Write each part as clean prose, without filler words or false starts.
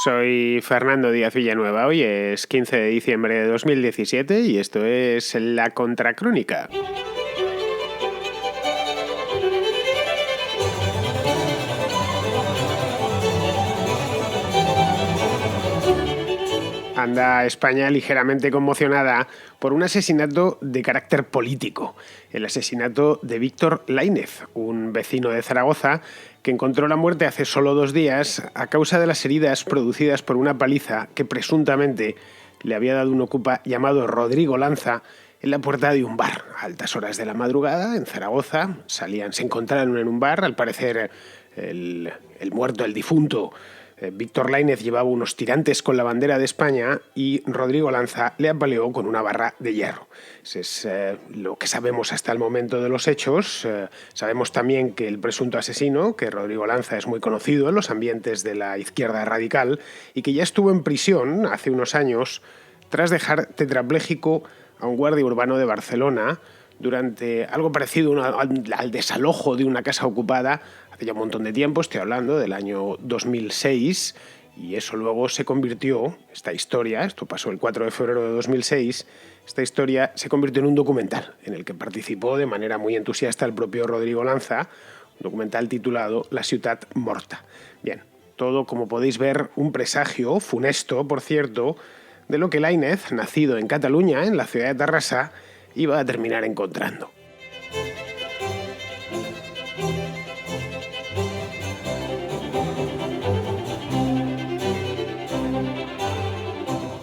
Soy Fernando Díaz Villanueva. Hoy es 15 de diciembre de 2017 y esto es La Contracrónica. Anda España ligeramente conmocionada por un asesinato de carácter político. El asesinato de Víctor Laínez, un vecino de Zaragoza que encontró la muerte hace solo 2 días a causa de las heridas producidas por una paliza que presuntamente le había dado un ocupa llamado Rodrigo Lanza en la puerta de un bar. A altas horas de la madrugada, en Zaragoza, se encontraron en un bar. Al parecer el muerto, el difunto, Víctor Laínez, llevaba unos tirantes con la bandera de España y Rodrigo Lanza le apaleó con una barra de hierro. Eso es lo que sabemos hasta el momento de los hechos. Sabemos también que el presunto asesino, que Rodrigo Lanza, es muy conocido en los ambientes de la izquierda radical y que ya estuvo en prisión hace unos años tras dejar tetrapléjico a un guardia urbano de Barcelona durante algo parecido al desalojo de una casa ocupada hace ya un montón de tiempo. Estoy hablando del año 2006, y eso luego se convirtió, esta historia, esto pasó el 4 de febrero de 2006, esta historia se convirtió en un documental en el que participó de manera muy entusiasta el propio Rodrigo Lanza, un documental titulado La ciutat morta. Bien, todo, como podéis ver, un presagio funesto, por cierto, de lo que Laínez, nacido en Cataluña, en la ciudad de Tarrasa, iba a terminar encontrando.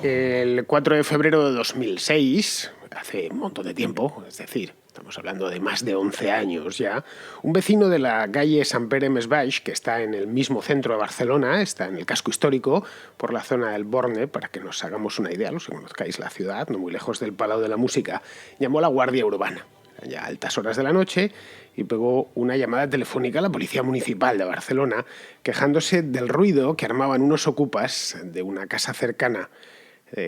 El 4 de febrero de 2006, hace un montón de tiempo, es decir, estamos hablando de más de 11 años ya, un vecino de la calle Sant Pere Més Baix, que está en el mismo centro de Barcelona, está en el casco histórico, por la zona del Borne, para que nos hagamos una idea, los que conozcáis la ciudad, no muy lejos del Palau de la Música, llamó a la Guardia Urbana, ya a altas horas de la noche, y pegó una llamada telefónica a la Policía Municipal de Barcelona, quejándose del ruido que armaban unos ocupas de una casa cercana,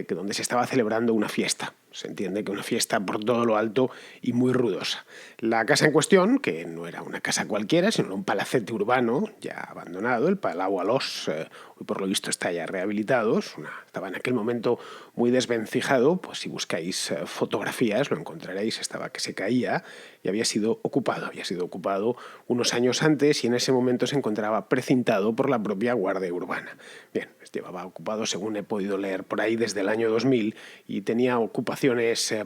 donde se estaba celebrando una fiesta. Se entiende que una fiesta por todo lo alto y muy ruidosa. La casa en cuestión, que no era una casa cualquiera, sino un palacete urbano ya abandonado, el Palau Alós, hoy por lo visto está ya rehabilitado, estaba en aquel momento muy desvencijado, pues si buscáis fotografías lo encontraréis, estaba que se caía y había sido ocupado unos años antes, y en ese momento se encontraba precintado por la propia Guardia Urbana. Bien, llevaba ocupado, según he podido leer por ahí, desde el año 2000, y tenía ocupaciones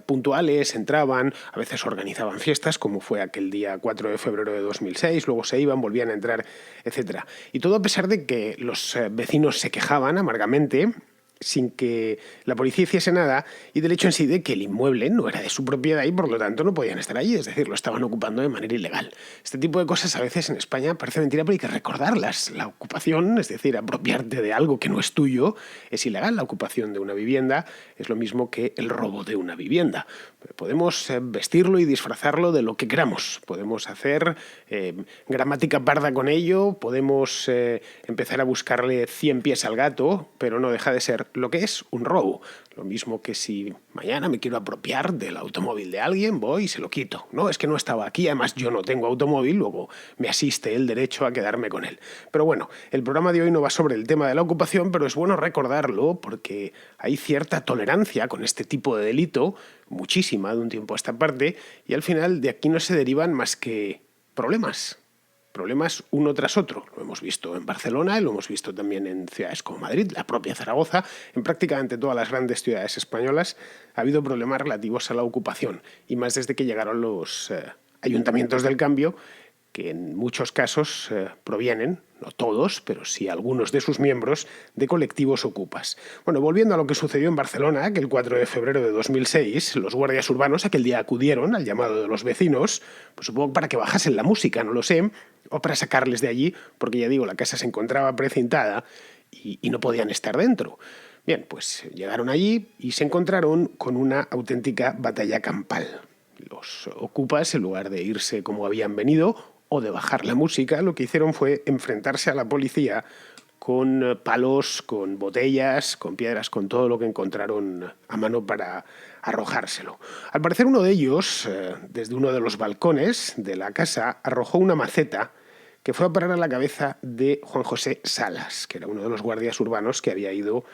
puntuales, entraban, a veces organizaban fiestas, como fue aquel día 4 de febrero de 2006, luego se iban, volvían a entrar, etc. Y todo a pesar de que los vecinos se quejaban amargamente, sin que la policía hiciese nada, y del hecho en sí de que el inmueble no era de su propiedad y por lo tanto no podían estar allí, es decir, lo estaban ocupando de manera ilegal. Este tipo de cosas a veces en España parece mentira, pero hay que recordarlas. La ocupación, es decir, apropiarte de algo que no es tuyo, es ilegal. La ocupación de una vivienda es lo mismo que el robo de una vivienda. Podemos vestirlo y disfrazarlo de lo que queramos, podemos hacer gramática parda con ello, podemos empezar a buscarle 100 pies al gato, pero no deja de ser lo que es un robo. Lo mismo que si mañana me quiero apropiar del automóvil de alguien, voy y se lo quito. No, es que no estaba aquí, además yo no tengo automóvil, luego me asiste el derecho a quedarme con él. Pero bueno, el programa de hoy no va sobre el tema de la ocupación, pero es bueno recordarlo porque hay cierta tolerancia con este tipo de delito, muchísima de un tiempo a esta parte, y al final de aquí no se derivan más que problemas uno tras otro. Lo hemos visto en Barcelona y lo hemos visto también en ciudades como Madrid, la propia Zaragoza. En prácticamente todas las grandes ciudades españolas ha habido problemas relativos a la ocupación, y más desde que llegaron los ayuntamientos del cambio, que en muchos casos provienen, no todos, pero sí algunos de sus miembros, de colectivos ocupas. Bueno, volviendo a lo que sucedió en Barcelona, que el 4 de febrero de 2006, los guardias urbanos aquel día acudieron al llamado de los vecinos, pues supongo para que bajasen la música, no lo sé, o para sacarles de allí, porque ya digo, la casa se encontraba precintada y no podían estar dentro. Bien, pues llegaron allí y se encontraron con una auténtica batalla campal. Los ocupas, en lugar de irse como habían venido o de bajar la música, lo que hicieron fue enfrentarse a la policía con palos, con botellas, con piedras, con todo lo que encontraron a mano para arrojárselo. Al parecer uno de ellos, desde uno de los balcones de la casa, arrojó una maceta que fue a parar a la cabeza de Juan José Salas, que era uno de los guardias urbanos que había ido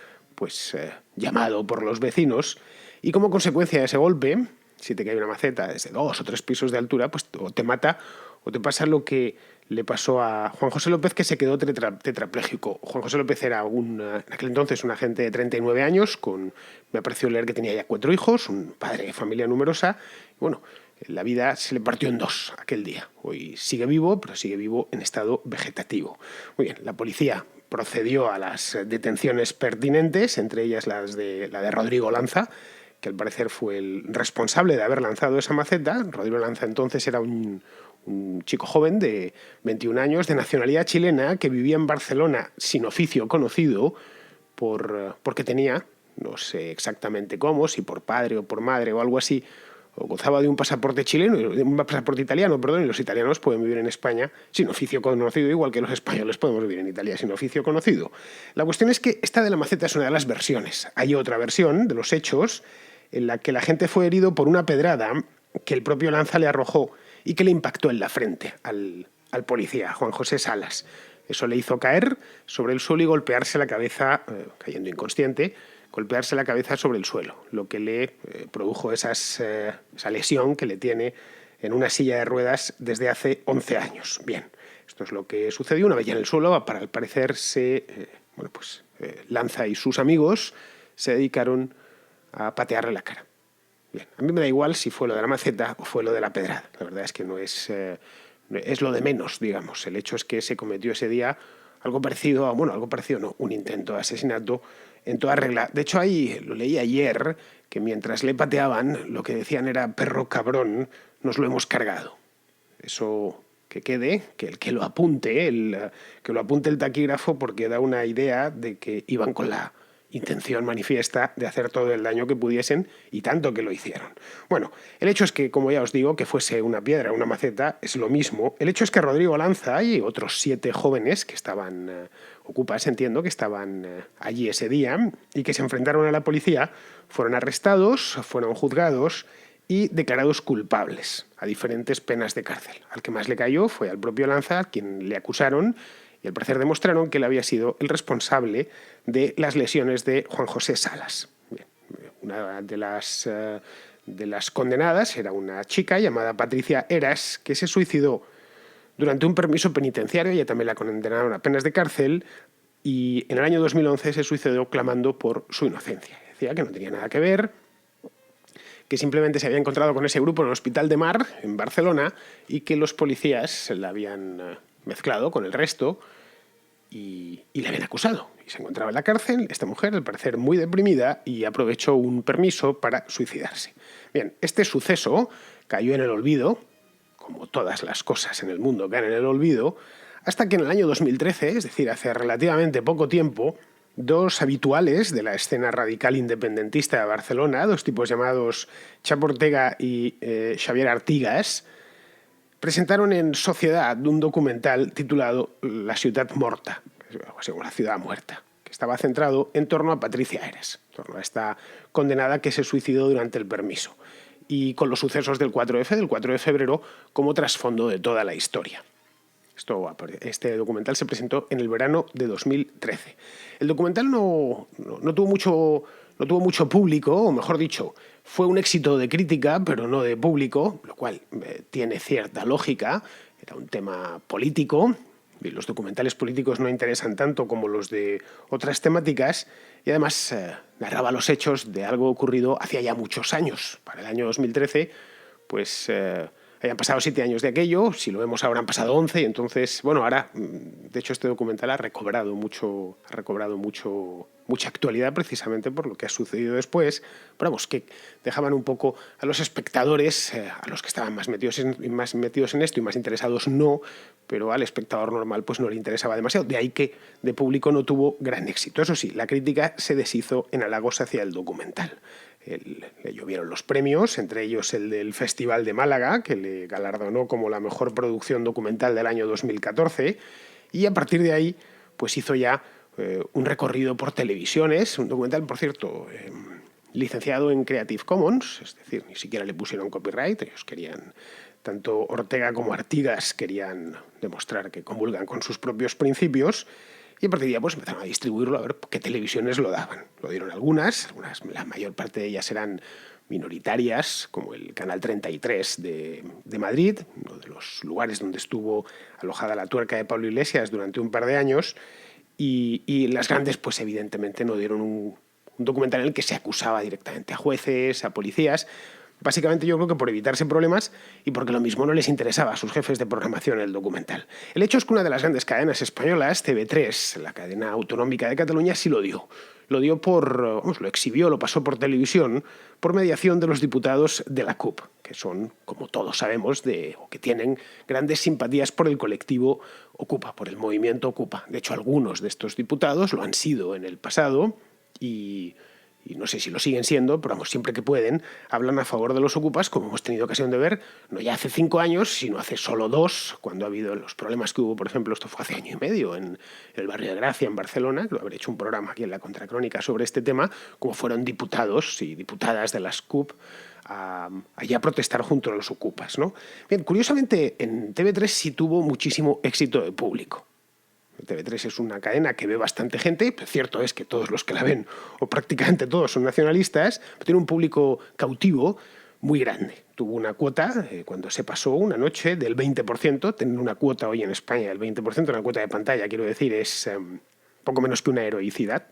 llamado por los vecinos, y como consecuencia de ese golpe, si te cae una maceta desde 2 o 3 pisos de altura, pues o te mata o te pasa lo que le pasó a Juan José López, que se quedó tetrapléjico. Juan José López era en aquel entonces un agente de 39 años, me ha parecido leer que tenía ya 4 hijos, un padre de familia numerosa. Y bueno, la vida se le partió en 2 aquel día. Hoy sigue vivo, pero sigue vivo en estado vegetativo. Muy bien, la policía procedió a las detenciones pertinentes, entre ellas la de Rodrigo Lanza, que al parecer fue el responsable de haber lanzado esa maceta. Rodrigo Lanza entonces era un chico joven de 21 años, de nacionalidad chilena, que vivía en Barcelona sin oficio conocido porque tenía, no sé exactamente cómo, si por padre o por madre o algo así, o gozaba de un pasaporte chileno, de un pasaporte italiano, perdón, y los italianos pueden vivir en España sin oficio conocido, igual que los españoles podemos vivir en Italia sin oficio conocido. La cuestión es que esta de la maceta es una de las versiones. Hay otra versión de los hechos en la que la gente fue herido por una pedrada que el propio Lanza le arrojó y que le impactó en la frente al policía, Juan José Salas. Eso le hizo caer sobre el suelo y golpearse la cabeza, cayendo inconsciente, golpearse la cabeza sobre el suelo, lo que le produjo esa lesión que le tiene en una silla de ruedas desde hace 11 años. Bien, esto es lo que sucedió una vez ya en el suelo. Al parecer Lanza y sus amigos se dedicaron a patearle la cara. Bien, a mí me da igual si fue lo de la maceta o fue lo de la pedrada. La verdad es que no es lo de menos, digamos. El hecho es que se cometió ese día algo parecido, un intento de asesinato en toda regla. De hecho, ahí lo leí ayer, que mientras le pateaban, lo que decían era: perro cabrón, nos lo hemos cargado. Eso que quede, que lo apunte el taquígrafo, porque da una idea de que iban con la intención manifiesta de hacer todo el daño que pudiesen, y tanto que lo hicieron. Bueno, el hecho es que, como ya os digo, que fuese una piedra o una maceta, es lo mismo. El hecho es que Rodrigo Lanza y otros 7 jóvenes que estaban ocupas, entiendo, que estaban allí ese día y que se enfrentaron a la policía, fueron arrestados, fueron juzgados y declarados culpables a diferentes penas de cárcel. Al que más le cayó fue al propio Lanza, a quien le acusaron, y al parecer demostraron que él había sido el responsable de las lesiones de Juan José Salas. Bien, una de las condenadas era una chica llamada Patricia Eras, que se suicidó durante un permiso penitenciario. Ella también la condenaron a penas de cárcel, y en el año 2011 se suicidó clamando por su inocencia. Decía que no tenía nada que ver, que simplemente se había encontrado con ese grupo en el Hospital de Mar, en Barcelona, y que los policías la habían mezclado con el resto y le habían acusado. Y se encontraba en la cárcel, esta mujer, al parecer muy deprimida, y aprovechó un permiso para suicidarse. Bien, este suceso cayó en el olvido, como todas las cosas en el mundo caen en el olvido, hasta que en el año 2013, es decir, hace relativamente poco tiempo, 2 habituales de la escena radical independentista de Barcelona, 2 tipos llamados Chapo Ortega y Xavier Artigas, presentaron en Sociedad un documental titulado La ciutat morta, algo así como La ciudad muerta, que estaba centrado en torno a Patricia Eras, en torno a esta condenada que se suicidó durante el permiso, y con los sucesos del 4F, del 4 de febrero, como trasfondo de toda la historia. Este documental se presentó en el verano de 2013. El documental no tuvo mucho público, o mejor dicho, fue un éxito de crítica, pero no de público, lo cual tiene cierta lógica. Era un tema político, y los documentales políticos no interesan tanto como los de otras temáticas, y además narraba los hechos de algo ocurrido hacía ya muchos años. Para el año 2013, habían pasado 7 años de aquello. Si lo vemos ahora han pasado 11, y entonces, ahora, de hecho, este documental ha recobrado mucha actualidad precisamente por lo que ha sucedido después, pero vamos, que dejaban un poco a los espectadores, a los que estaban más metidos en esto y más interesados no, pero al espectador normal pues no le interesaba demasiado, de ahí que de público no tuvo gran éxito. Eso sí, la crítica se deshizo en halagos hacia el documental. Le llovieron los premios, entre ellos el del Festival de Málaga, que le galardonó como la mejor producción documental del año 2014, y a partir de ahí pues hizo ya un recorrido por televisiones, un documental, por cierto, licenciado en Creative Commons, es decir, ni siquiera le pusieron copyright. Ellos querían, tanto Ortega como Artigas querían demostrar que comulgan con sus propios principios, y a partir de ahí pues empezaron a distribuirlo, a ver qué televisiones lo daban. Lo dieron algunas, la mayor parte de ellas eran minoritarias, como el Canal 33 de Madrid, uno de los lugares donde estuvo alojada la tuerca de Pablo Iglesias durante un par de años, y las grandes, pues evidentemente no dieron un documental en el que se acusaba directamente a jueces, a policías. Básicamente yo creo que por evitarse problemas y porque lo mismo no les interesaba a sus jefes de programación el documental. El hecho es que una de las grandes cadenas españolas, TV3, la cadena autonómica de Cataluña, sí lo dio. Lo dio lo exhibió, lo pasó por televisión, por mediación de los diputados de la CUP, que son, como todos sabemos, o que tienen grandes simpatías por el colectivo Ocupa, por el movimiento Ocupa. De hecho, algunos de estos diputados lo han sido en el pasado y no sé si lo siguen siendo, pero vamos, siempre que pueden, hablan a favor de los ocupas, como hemos tenido ocasión de ver, no ya hace 5 años, sino hace solo 2, cuando ha habido los problemas que hubo, por ejemplo, esto fue hace año y medio, en el barrio de Gracia, en Barcelona, que habré hecho un programa aquí en la Contracrónica sobre este tema, como fueron diputados y diputadas de las CUP allá a protestar junto a los ocupas, ¿no? Bien, curiosamente, en TV3 sí tuvo muchísimo éxito de público. TV3 es una cadena que ve bastante gente, pero cierto es que todos los que la ven, o prácticamente todos, son nacionalistas, pero tiene un público cautivo muy grande. Tuvo una cuota, cuando se pasó una noche, del 20%, tener una cuota hoy en España del 20%, una cuota de pantalla, quiero decir, es poco menos que una heroicidad.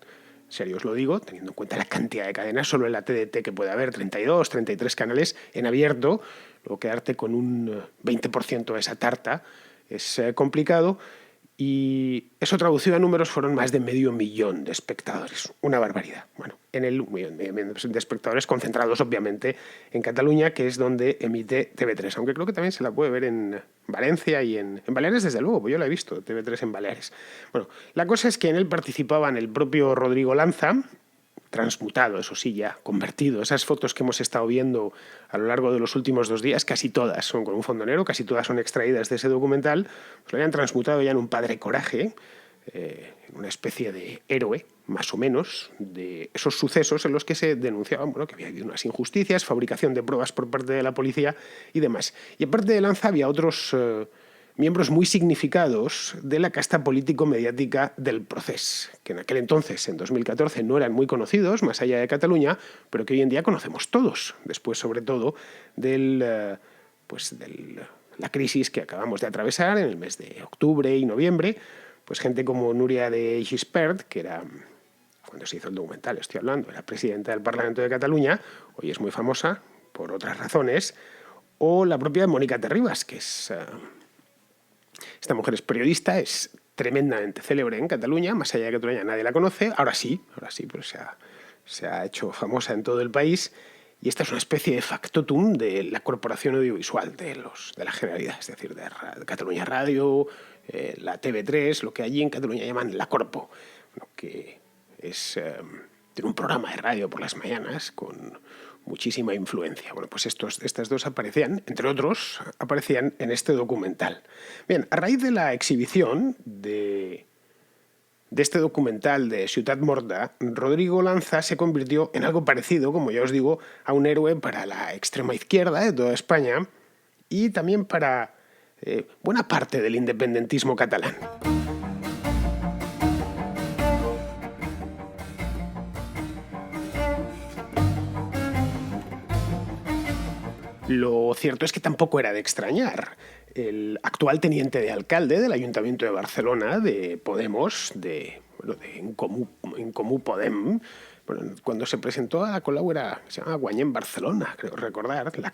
En serio os lo digo, teniendo en cuenta la cantidad de cadenas, solo en la TDT que puede haber 32, 33 canales en abierto, luego quedarte con un 20% de esa tarta es complicado. Y eso traducido a números fueron más de 500.000 de espectadores. Una barbaridad. Bueno, en el 1.000.000 de espectadores concentrados, obviamente, en Cataluña, que es donde emite TV3. Aunque creo que también se la puede ver en Valencia y en Baleares, desde luego, pues yo la he visto, TV3 en Baleares. Bueno, la cosa es que en él participaban el propio Rodrigo Lanza, transmutado, eso sí, ya convertido. Esas fotos que hemos estado viendo a lo largo de los últimos 2 días, casi todas son con un fondo negro, casi todas son extraídas de ese documental, pues lo habían transmutado ya en un padre coraje, en una especie de héroe, más o menos, de esos sucesos en los que se denunciaban, bueno, que había habido unas injusticias, fabricación de pruebas por parte de la policía y demás. Y aparte de Lanza había otros miembros muy significados de la casta político-mediática del Procés, que en aquel entonces, en 2014, no eran muy conocidos, más allá de Cataluña, pero que hoy en día conocemos todos, después sobre todo de la crisis que acabamos de atravesar en el mes de octubre y noviembre, pues gente como Núria de Gispert, que era, cuando se hizo el documental, estoy hablando, era presidenta del Parlamento de Cataluña, hoy es muy famosa por otras razones, o la propia Mónica Terribas, que es... Esta mujer es periodista, es tremendamente célebre en Cataluña, más allá de Cataluña nadie la conoce, ahora sí, pues se ha hecho famosa en todo el país, y esta es una especie de factotum de la corporación audiovisual de la Generalidad, es decir, de Cataluña Radio, la TV3, lo que allí en Cataluña llaman la Corpo, que tiene un programa de radio por las mañanas con muchísima influencia. Bueno, pues estas dos aparecían, entre otros, aparecían en este documental. Bien, a raíz de la exhibición de este documental de Ciutat Morta, Rodrigo Lanza se convirtió en algo parecido, como ya os digo, a un héroe para la extrema izquierda de toda España y también para buena parte del independentismo catalán. Lo cierto es que tampoco era de extrañar. El actual teniente de alcalde del Ayuntamiento de Barcelona, de Podemos, de En Comú Podem, bueno, cuando se presentó a Colau se llamaba Guanyem Barcelona, creo recordar, la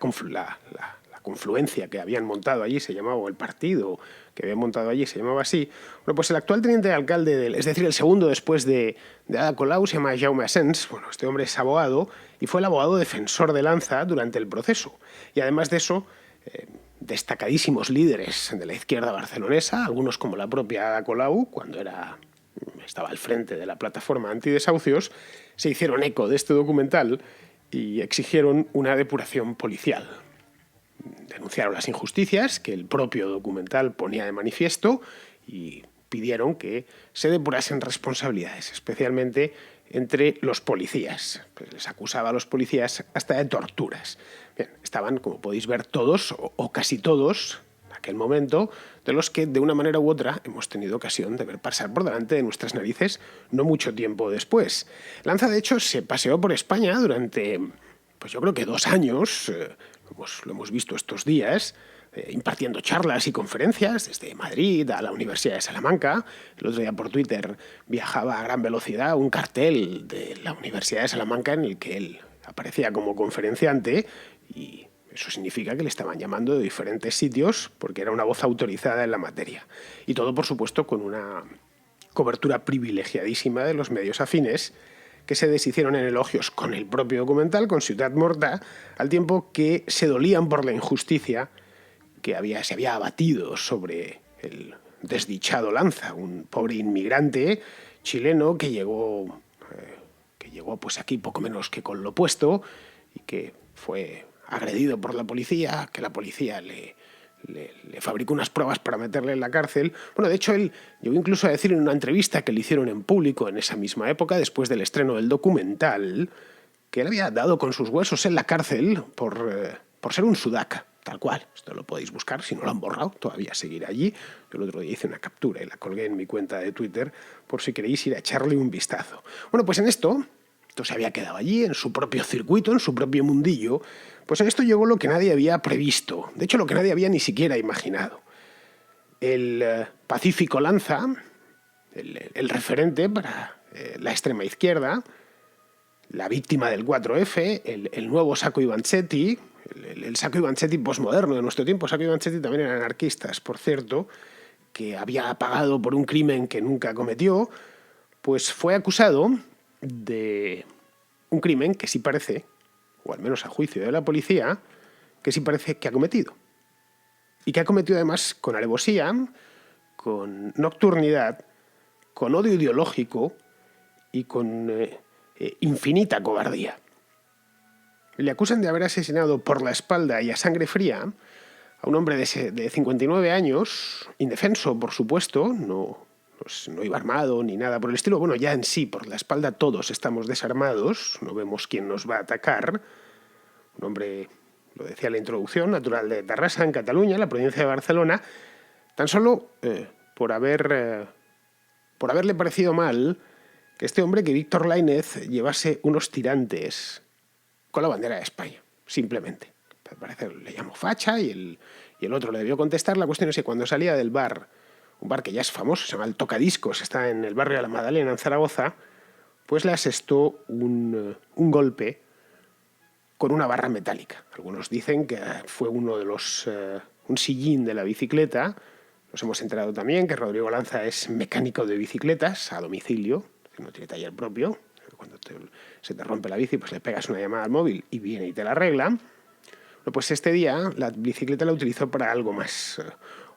confluencia que habían montado allí se llamaba, o el partido que habían montado allí se llamaba así. Bueno, pues el actual teniente de alcalde, es decir, el segundo después de Ada Colau, se llama Jaume Asens. Bueno, este hombre es abogado y fue el abogado defensor de Lanza durante el proceso. Y además de eso, destacadísimos líderes de la izquierda barcelonesa, algunos como la propia Ada Colau, cuando estaba al frente de la plataforma antidesahucios, se hicieron eco de este documental y exigieron una depuración policial. Denunciaron las injusticias que el propio documental ponía de manifiesto y pidieron que se depurasen responsabilidades, especialmente entre los policías. Pues les acusaba a los policías hasta de torturas. Bien, estaban, como podéis ver, todos o casi todos, en aquel momento, de los que de una manera u otra hemos tenido ocasión de ver pasar por delante de nuestras narices no mucho tiempo después. Lanza, de hecho, se paseó por España durante, pues yo creo que 2 años, lo hemos visto estos días, impartiendo charlas y conferencias desde Madrid a la Universidad de Salamanca. El otro día por Twitter viajaba a gran velocidad un cartel de la Universidad de Salamanca en el que él aparecía como conferenciante, y eso significa que le estaban llamando de diferentes sitios porque era una voz autorizada en la materia. Y todo, por supuesto, con una cobertura privilegiadísima de los medios afines, que se deshicieron en elogios con el propio documental, con Ciutat Morta, al tiempo que se dolían por la injusticia que se había abatido sobre el desdichado Lanza, un pobre inmigrante chileno que llegó pues aquí poco menos que con lo puesto y que fue agredido por la policía, que la policía le fabricó unas pruebas para meterle en la cárcel. Bueno, de hecho, él llegó incluso a decir en una entrevista que le hicieron en público en esa misma época, después del estreno del documental, que él había dado con sus huesos en la cárcel por ser un sudaca. Tal cual, esto lo podéis buscar, si no lo han borrado, todavía seguirá allí. Yo el otro día hice una captura y la colgué en mi cuenta de Twitter por si queréis ir a echarle un vistazo. Bueno, pues en esto se había quedado allí, en su propio circuito, en su propio mundillo. Pues en esto llegó lo que nadie había previsto, de hecho lo que nadie había ni siquiera imaginado. El Pacífico Lanza, el referente para la extrema izquierda, la víctima del 4F, el nuevo Sacco y Vanzetti, el Sacco y Vanzetti posmoderno de nuestro tiempo. Sacco y Vanzetti también eran anarquistas, por cierto, que había pagado por un crimen que nunca cometió, pues fue acusado de un crimen que sí parece, o al menos a juicio de la policía, que sí parece que ha cometido. Y que ha cometido además con alevosía, con nocturnidad, con odio ideológico y con infinita cobardía. Le acusan de haber asesinado por la espalda y a sangre fría a un hombre de 59 años, indefenso, por supuesto, no iba armado ni nada por el estilo. Bueno, ya en sí, por la espalda todos estamos desarmados, no vemos quién nos va a atacar. Un hombre, lo decía en la introducción, natural de Tarrasa, en Cataluña, la provincia de Barcelona, tan solo por haberle parecido mal que este hombre, que Víctor Lainez, llevase unos tirantes con la bandera de España, simplemente. Al parecer le llamó facha y el otro le debió contestar. La cuestión es que cuando salía del bar, un bar que ya es famoso, se llama el Tocadiscos, está en el barrio de la Madalena, en Zaragoza, pues le asestó un golpe con una barra metálica. Algunos dicen que fue un sillín de la bicicleta. Nos hemos enterado también que Rodrigo Lanza es mecánico de bicicletas a domicilio, no tiene taller propio. Cuando se te rompe la bici, pues le pegas una llamada al móvil y viene y te la arregla. Bueno, pues este día la bicicleta la utilizó para algo más,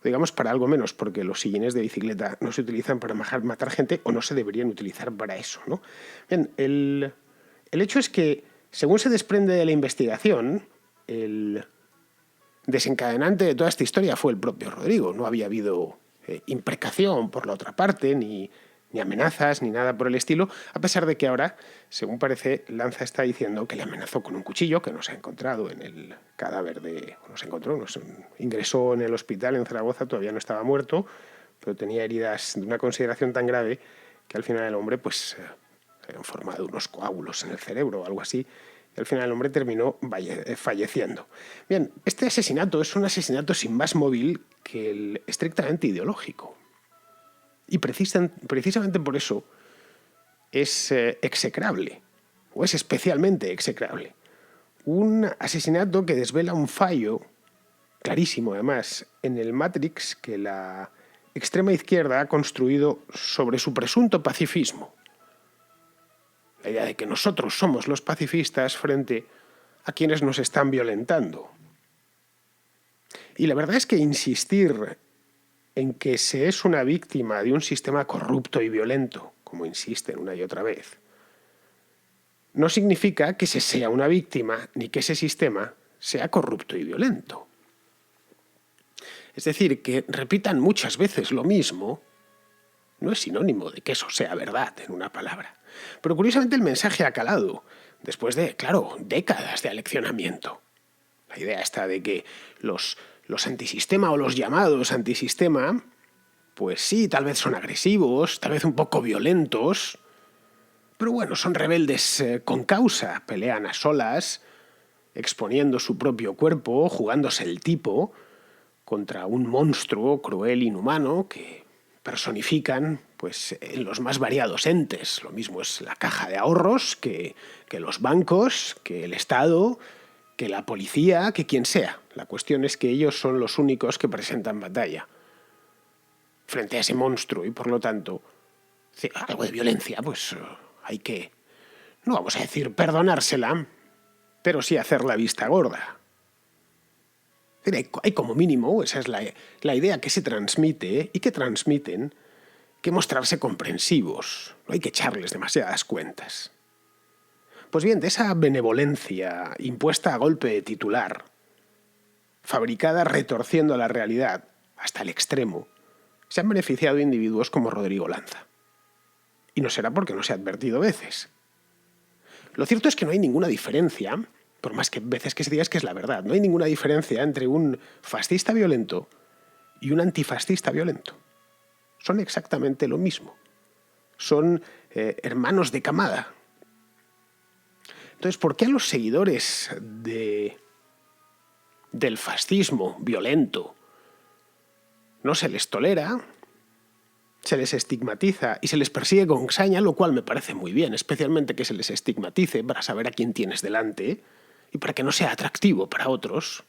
digamos para algo menos, porque los sillines de bicicleta no se utilizan para matar gente, o no se deberían utilizar para eso, ¿no? Bien, el hecho es que, según se desprende de la investigación, el desencadenante de toda esta historia fue el propio Rodrigo. No había habido imprecación por la otra parte, ni amenazas, ni nada por el estilo, a pesar de que ahora, según parece, Lanza está diciendo que le amenazó con un cuchillo, que no se ha encontrado en el cadáver ingresó en el hospital en Zaragoza, todavía no estaba muerto, pero tenía heridas de una consideración tan grave que al final el hombre pues habían formado unos coágulos en el cerebro o algo así, y al final el hombre terminó falleciendo. Bien, este asesinato es un asesinato sin más móvil que el estrictamente ideológico. Y precisamente por eso es execrable, o es especialmente execrable. Un asesinato que desvela un fallo clarísimo, además, en el Matrix que la extrema izquierda ha construido sobre su presunto pacifismo. La idea de que nosotros somos los pacifistas frente a quienes nos están violentando. Y la verdad es que insistir en que se es una víctima de un sistema corrupto y violento, como insisten una y otra vez, no significa que se sea una víctima ni que ese sistema sea corrupto y violento. Es decir, que repitan muchas veces lo mismo no es sinónimo de que eso sea verdad en una palabra. Pero curiosamente el mensaje ha calado, después de, claro, décadas de aleccionamiento. La idea está de que los antisistema o los llamados antisistema, pues sí, tal vez son agresivos, tal vez un poco violentos, pero bueno, son rebeldes con causa, pelean a solas, exponiendo su propio cuerpo, jugándose el tipo contra un monstruo cruel, inhumano, que personifican pues, en los más variados entes. Lo mismo es la caja de ahorros que los bancos, que el Estado, que la policía, que quien sea. La cuestión es que ellos son los únicos que presentan batalla frente a ese monstruo y, por lo tanto, algo de violencia, pues hay que, no vamos a decir perdonársela, pero sí hacer la vista gorda. Hay como mínimo, esa es la idea que se transmite y que transmiten, que mostrarse comprensivos. No hay que echarles demasiadas cuentas. Pues bien, de esa benevolencia impuesta a golpe de titular, fabricada retorciendo la realidad hasta el extremo, se han beneficiado individuos como Rodrigo Lanza. Y no será porque no se ha advertido veces. Lo cierto es que no hay ninguna diferencia, por más que veces que se diga, es que es la verdad, no hay ninguna diferencia entre un fascista violento y un antifascista violento. Son exactamente lo mismo. Son hermanos de camada. Entonces, ¿por qué a los seguidores del fascismo violento no se les tolera, se les estigmatiza y se les persigue con saña, lo cual me parece muy bien, especialmente que se les estigmatice para saber a quién tienes delante y para que no sea atractivo para otros?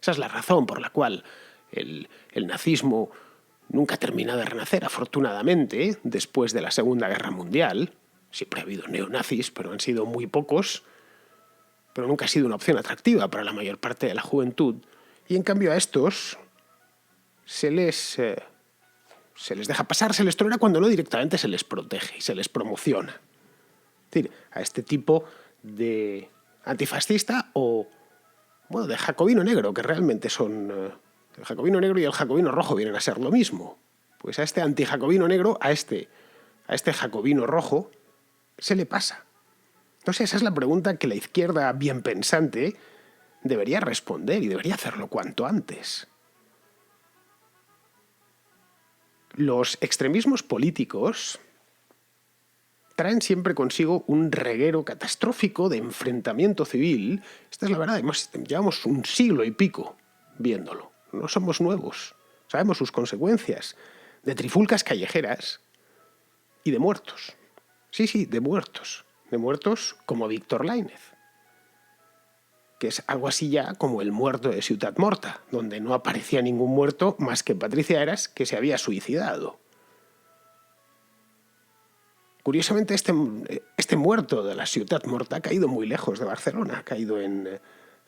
Esa es la razón por la cual el nazismo nunca ha terminado de renacer, afortunadamente, después de la Segunda Guerra Mundial. Siempre ha habido neonazis, pero han sido muy pocos, pero nunca ha sido una opción atractiva para la mayor parte de la juventud. Y en cambio a estos se les deja pasar, se les tolera cuando no directamente se les protege y se les promociona. Es decir, a este tipo de antifascista o de jacobino negro, que realmente son... el jacobino negro y el jacobino rojo vienen a ser lo mismo. Pues a este antijacobino negro, a este jacobino rojo, se le pasa. Entonces esa es la pregunta que la izquierda bien pensante debería responder y debería hacerlo cuanto antes. Los extremismos políticos traen siempre consigo un reguero catastrófico de enfrentamiento civil. Esta es la verdad, llevamos un siglo y pico viéndolo. No somos nuevos, sabemos sus consecuencias, de trifulcas callejeras y de muertos. Sí, de muertos como Víctor Lainez, que es algo así ya como el muerto de Ciutat Morta, donde no aparecía ningún muerto más que Patricia Eras, que se había suicidado. Curiosamente, este muerto de la Ciutat Morta ha caído muy lejos de Barcelona, ha caído en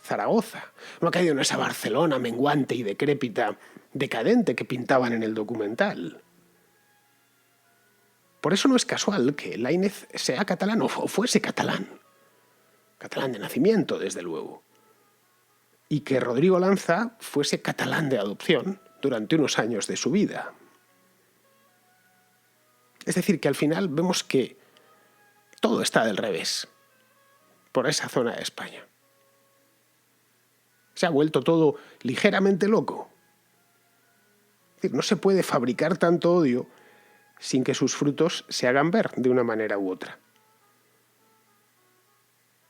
Zaragoza. No ha caído en esa Barcelona menguante y decrépita, decadente que pintaban en el documental. Por eso no es casual que Lainez sea catalán o fuese catalán de nacimiento, desde luego, y que Rodrigo Lanza fuese catalán de adopción durante unos años de su vida. Es decir, que al final vemos que todo está del revés por esa zona de España. Se ha vuelto todo ligeramente loco. Es decir, no se puede fabricar tanto odio sin que sus frutos se hagan ver de una manera u otra.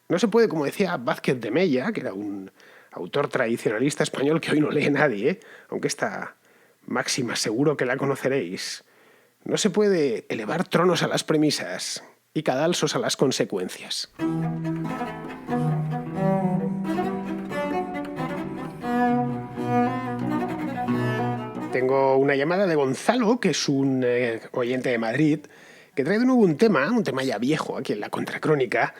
No se puede, como decía Vázquez de Mella, que era un autor tradicionalista español que hoy no lee nadie, aunque esta máxima seguro que la conoceréis, no se puede elevar tronos a las premisas y cadalsos a las consecuencias. Tengo una llamada de Gonzalo, que es un oyente de Madrid, que trae de nuevo un tema ya viejo aquí en la Contracrónica,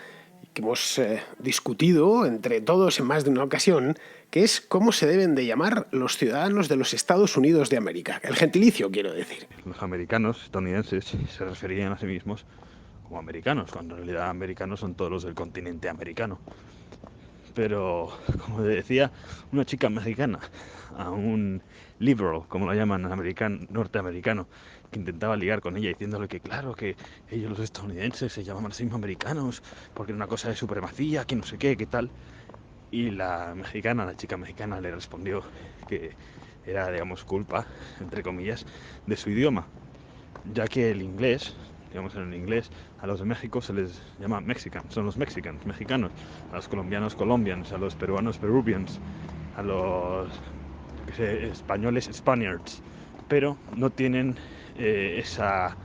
que hemos discutido entre todos en más de una ocasión, que es cómo se deben de llamar los ciudadanos de los Estados Unidos de América. El gentilicio, quiero decir. Los americanos estadounidenses se referían a sí mismos como americanos, cuando en realidad americanos son todos los del continente americano. Pero, como decía una chica mexicana a un liberal, como lo llaman norteamericano, que intentaba ligar con ella diciéndole que claro, que ellos los estadounidenses se llaman a sí mismos americanos porque era una cosa de supremacía, que no sé qué, qué tal. Y la chica mexicana, le respondió que era, digamos, culpa, entre comillas, de su idioma, ya que el inglés, digamos, en el inglés, a los de México se les llama Mexicans, son los Mexicans, mexicanos, a los colombianos, Colombians, a los peruanos, Peruvians, a los españoles, Spaniards, pero no tienen esa,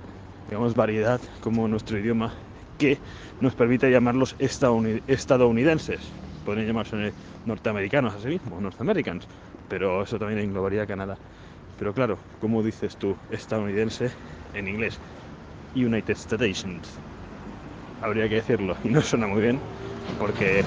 digamos, variedad como nuestro idioma que nos permite llamarlos estadounidenses. Podrían llamarse norteamericanos así mismo, North Americans, pero eso también englobaría a Canadá. Pero claro, ¿cómo dices tú estadounidense en inglés? United States. Habría que decirlo, y no suena muy bien, porque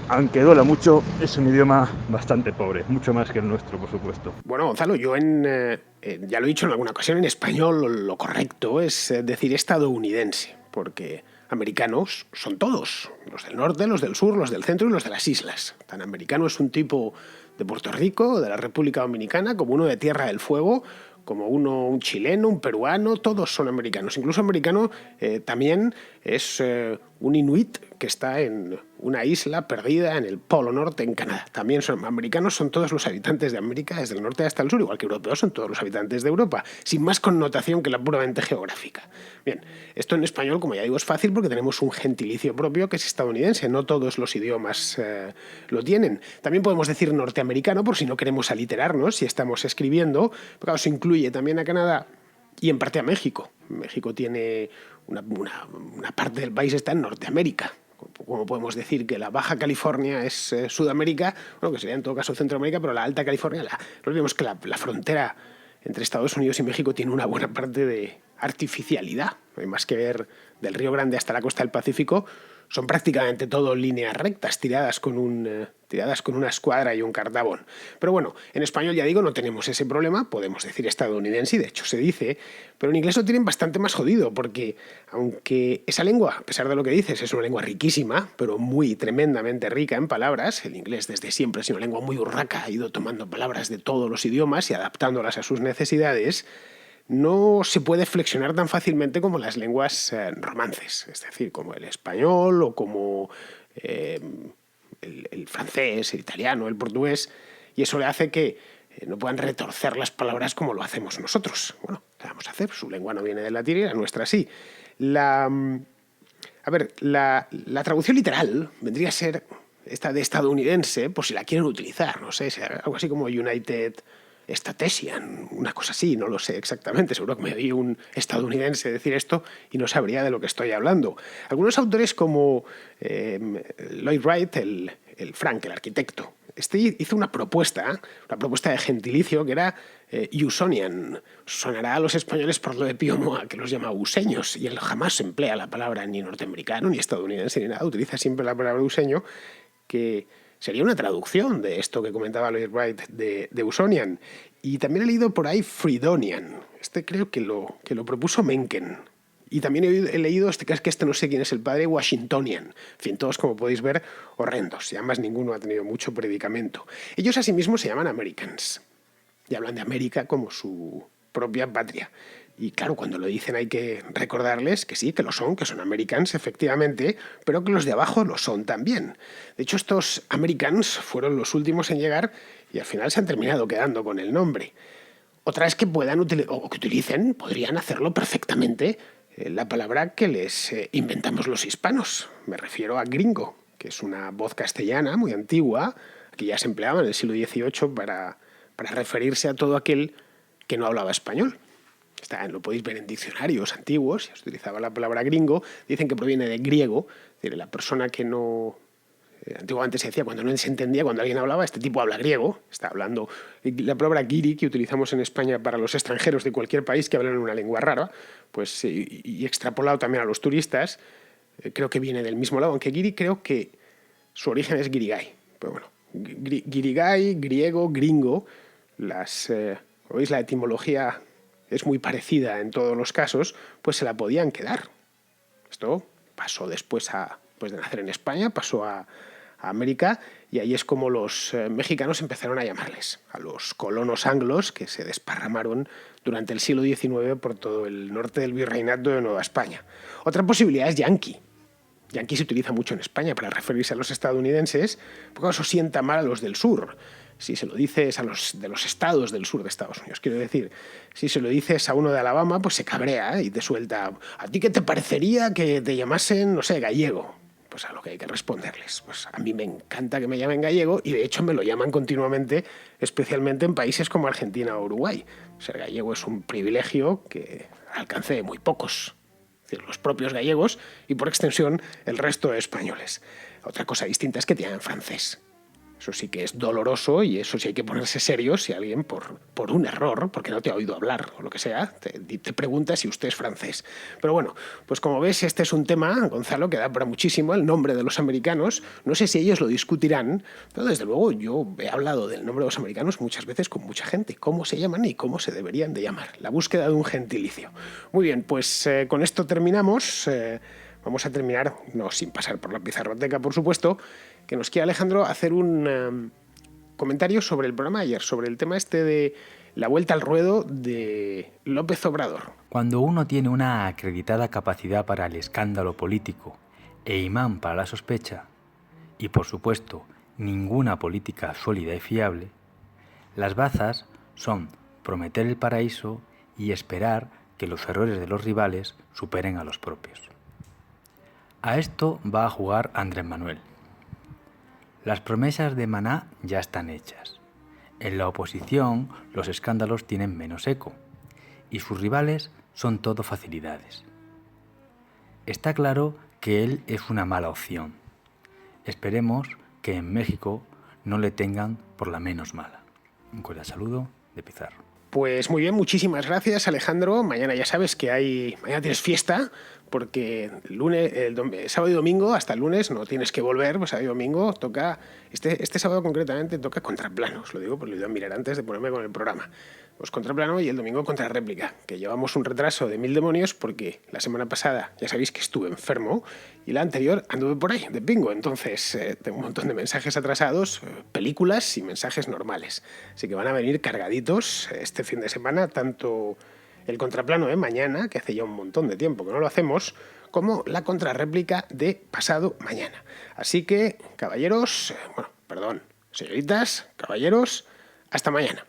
aunque duela mucho, es un idioma bastante pobre, mucho más que el nuestro, por supuesto. Bueno, Gonzalo, yo ya lo he dicho en alguna ocasión, en español lo correcto es decir estadounidense, porque americanos son todos, los del norte, los del sur, los del centro y los de las islas. Tan americano es un tipo de Puerto Rico, de la República Dominicana, como uno de Tierra del Fuego, como un chileno, un peruano, todos son americanos. Incluso americano también es un inuit que está en una isla perdida en el Polo Norte, en Canadá. También son americanos, son todos los habitantes de América, desde el norte hasta el sur, igual que europeos son todos los habitantes de Europa, sin más connotación que la puramente geográfica. Bien, esto en español, como ya digo, es fácil porque tenemos un gentilicio propio que es estadounidense, no todos los idiomas lo tienen. También podemos decir norteamericano por si no queremos aliterarnos, si estamos escribiendo, pero claro, se incluye también a Canadá y en parte a México. México tiene una parte del país está en Norteamérica. Como podemos decir que la Baja California es Sudamérica, bueno, que sería en todo caso Centroamérica, pero la Alta California, no olvidemos que la frontera entre Estados Unidos y México tiene una buena parte de artificialidad. No hay más que ver del Río Grande hasta la costa del Pacífico, son prácticamente todo líneas rectas, tiradas con una escuadra y un cartabón. Pero bueno, en español, ya digo, no tenemos ese problema, podemos decir estadounidense, y de hecho se dice, pero en inglés lo tienen bastante más jodido, porque aunque esa lengua, a pesar de lo que dices, es una lengua riquísima, pero muy tremendamente rica en palabras, el inglés desde siempre ha sido una lengua muy urraca, ha ido tomando palabras de todos los idiomas y adaptándolas a sus necesidades, no se puede flexionar tan fácilmente como las lenguas romances, es decir, como el español o como el francés, el italiano, el portugués, y eso le hace que no puedan retorcer las palabras como lo hacemos nosotros. Bueno, ¿qué vamos a hacer? Su lengua no viene del latín y la nuestra sí. La traducción literal vendría a ser esta de estadounidense, por si la quieren utilizar, no sé, algo así como United Statesian, una cosa así, no lo sé exactamente, seguro que me oí un estadounidense decir esto y no sabría de lo que estoy hablando. Algunos autores como Lloyd Wright, el Frank, el arquitecto, hizo una propuesta de gentilicio que era Usonian. Sonará a los españoles por lo de Pío Moa, que los llama useños, y él jamás emplea la palabra ni norteamericano, ni estadounidense, ni nada, utiliza siempre la palabra useño, que sería una traducción de esto que comentaba Lloyd Wright de Usonian. Y también he leído por ahí Fridonian. Creo que lo propuso Mencken. Y también he leído, que no sé quién es el padre, Washingtonian. En fin, todos, como podéis ver, horrendos. Y además ninguno ha tenido mucho predicamento. Ellos asimismo se llaman Americans. Y hablan de América como su propia patria. Y claro, cuando lo dicen hay que recordarles que sí, que son Americans, efectivamente, pero que los de abajo lo son también. De hecho, estos Americans fueron los últimos en llegar y al final se han terminado quedando con el nombre. Otra es que podrían hacerlo perfectamente la palabra que les inventamos los hispanos. Me refiero a gringo, que es una voz castellana muy antigua, que ya se empleaba en el siglo XVIII para referirse a todo aquel que no hablaba español. Lo podéis ver en diccionarios antiguos, se utilizaba la palabra gringo, dicen que proviene de griego, es decir, la persona que no... Antiguamente se decía, cuando no se entendía, cuando alguien hablaba, este tipo habla griego, está hablando... La palabra guiri, que utilizamos en España para los extranjeros de cualquier país que hablan una lengua rara, pues y extrapolado también a los turistas, creo que viene del mismo lado, aunque guiri creo que su origen es guirigay. Pero bueno, guirigay, griego, gringo, ¿veis? La etimología es muy parecida en todos los casos, pues se la podían quedar. Esto pasó después de nacer en España, pasó a América y ahí es como los mexicanos empezaron a llamarles, a los colonos anglos que se desparramaron durante el siglo XIX por todo el norte del virreinato de Nueva España. Otra posibilidad es yanqui. Yanqui se utiliza mucho en España para referirse a los estadounidenses, porque eso sienta mal a los del sur. Si se lo dices a los de los estados del sur de Estados Unidos, quiero decir, si se lo dices a uno de Alabama, pues se cabrea y te suelta: ¿a ti qué te parecería que te llamasen, no sé, gallego? Pues a lo que hay que responderles: pues a mí me encanta que me llamen gallego, y de hecho me lo llaman continuamente, especialmente en países como Argentina o Uruguay. Ser gallego es un privilegio que al alcance de muy pocos, es decir, los propios gallegos y por extensión el resto de españoles. Otra cosa distinta es que te llamen francés. Eso sí que es doloroso, y eso sí hay que ponerse serio si alguien por un error, porque no te ha oído hablar o lo que sea, te pregunta si usted es francés. Pero bueno, pues como ves, este es un tema, Gonzalo, que da para muchísimo, el nombre de los americanos. No sé si ellos lo discutirán, pero desde luego yo he hablado del nombre de los americanos muchas veces con mucha gente, cómo se llaman y cómo se deberían de llamar. La búsqueda de un gentilicio. Muy bien, pues con esto terminamos. Vamos a terminar, no sin pasar por la pizarroteca, por supuesto, que nos quiere Alejandro hacer un comentario sobre el programa de ayer, sobre el tema este de la vuelta al ruedo de López Obrador. Cuando uno tiene una acreditada capacidad para el escándalo político e imán para la sospecha, y por supuesto ninguna política sólida y fiable, las bazas son prometer el paraíso y esperar que los errores de los rivales superen a los propios. A esto va a jugar Andrés Manuel. Las promesas de Maná ya están hechas. En la oposición los escándalos tienen menos eco y sus rivales son todo facilidades. Está claro que él es una mala opción. Esperemos que en México no le tengan por la menos mala. Un cordial saludo de Pizarro. Pues muy bien, muchísimas gracias, Alejandro. Mañana ya sabes que mañana tienes fiesta, porque sábado y domingo, hasta el lunes, no tienes que volver, pues sábado y domingo toca, este sábado concretamente toca Contraplano, os lo digo, pues lo he ido a mirar antes de ponerme con el programa. Pues Contraplano y el domingo Contrarréplica, que llevamos un retraso de 1000 demonios porque la semana pasada ya sabéis que estuve enfermo y la anterior anduve por ahí, de pingo. Entonces tengo un montón de mensajes atrasados, películas y mensajes normales. Así que van a venir cargaditos este fin de semana, tanto el Contraplano de mañana, que hace ya un montón de tiempo que no lo hacemos, como la Contrarréplica de pasado mañana. Así que, señoritas, caballeros, hasta mañana.